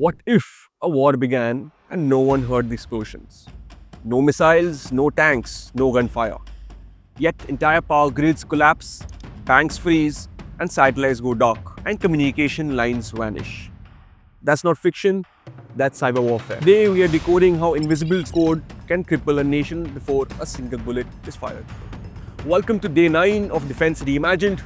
What if a war began and no one heard the explosions? No missiles, no tanks, no gunfire. Yet entire power grids collapse, banks freeze, and satellites go dark, and communication lines vanish. That's not fiction, that's cyber warfare. Today we are decoding how invisible code can cripple a nation before a single bullet is fired. Welcome to day 9 of Defence Reimagined,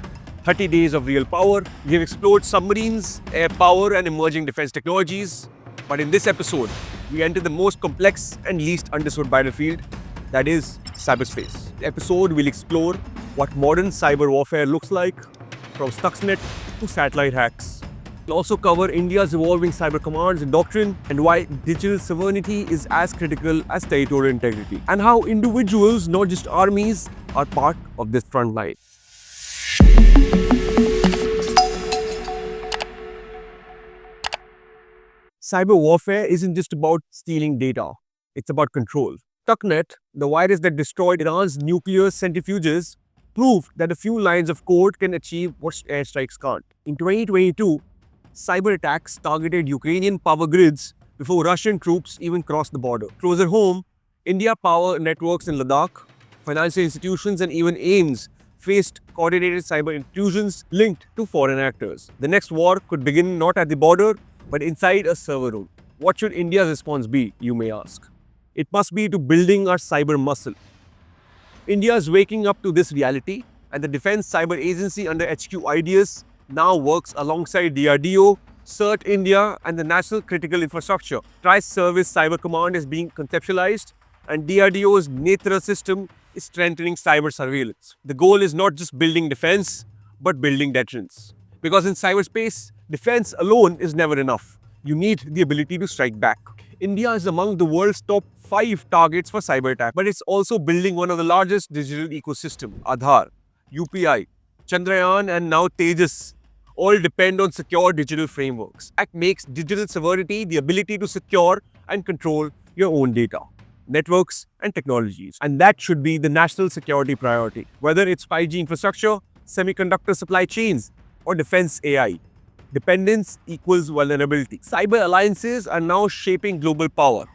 30 days of real power. We have explored submarines, air power and emerging defense technologies. But in this episode, we enter the most complex and least understood battlefield, that is cyberspace. The episode will explore what modern cyber warfare looks like, from Stuxnet to satellite hacks. We'll also cover India's evolving cyber commands and doctrine, and why digital sovereignty is as critical as territorial integrity, and how individuals, not just armies, are part of this front line. Cyber warfare isn't just about stealing data, it's about control. Stuxnet, the virus that destroyed Iran's nuclear centrifuges, proved that a few lines of code can achieve what airstrikes can't. In 2022, cyberattacks targeted Ukrainian power grids before Russian troops even crossed the border. Closer home, India power networks in Ladakh, financial institutions and even AIMS faced coordinated cyber intrusions linked to foreign actors. The next war could begin not at the border, but inside a server room. What should India's response be, you may ask? It must be to building our cyber muscle. India is waking up to this reality, and the Defence Cyber Agency under HQ Ideas now works alongside DRDO, CERT India and the National Critical Infrastructure. Tri-Service Cyber Command is being conceptualized, and DRDO's Netra system is strengthening cyber surveillance. The goal is not just building defense, but building deterrence. Because in cyberspace, defense alone is never enough. You need the ability to strike back. India is among the world's top 5 targets for cyber attack, but it's also building one of the largest digital ecosystems. Aadhaar, UPI, Chandrayaan and now Tejas all depend on secure digital frameworks. Act makes digital sovereignty the ability to secure and control your own data, networks and technologies. And that should be the national security priority. Whether it's 5G infrastructure, semiconductor supply chains or defense AI. Dependence equals vulnerability. Cyber alliances are now shaping global power.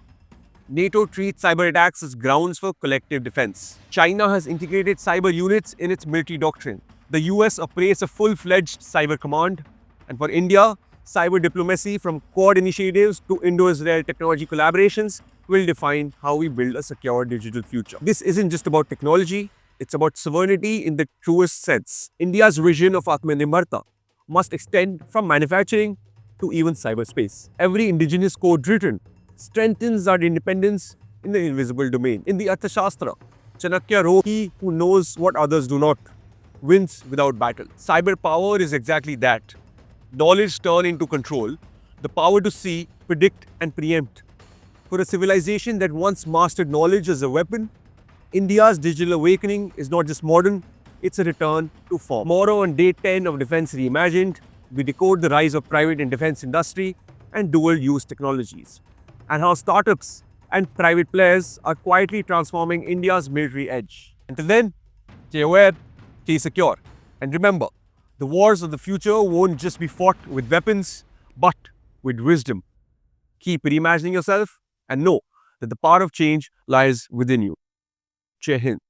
NATO treats cyber attacks as grounds for collective defense. China has integrated cyber units in its military doctrine. The US operates a full-fledged cyber command. And for India, cyber diplomacy from Quad initiatives to Indo-Israel technology collaborations will define how we build a secure digital future. This isn't just about technology, it's about sovereignty in the truest sense. India's vision of Atmanirbharta must extend from manufacturing to even cyberspace. Every indigenous code written strengthens our independence in the invisible domain. In the Arthashastra, Chanakya wrote, "He who knows what others do not wins without battle." Cyber power is exactly that. Knowledge turned into control, the power to see, predict and preempt. For a civilization that once mastered knowledge as a weapon, India's digital awakening is not just modern, it's a return to form. Tomorrow on day 10 of Defence Reimagined, we decode the rise of private and defence industry and dual-use technologies, and how startups and private players are quietly transforming India's military edge. Until then, stay aware, stay secure. And remember, the wars of the future won't just be fought with weapons, but with wisdom. Keep reimagining yourself and know that the power of change lies within you. Jai Hind.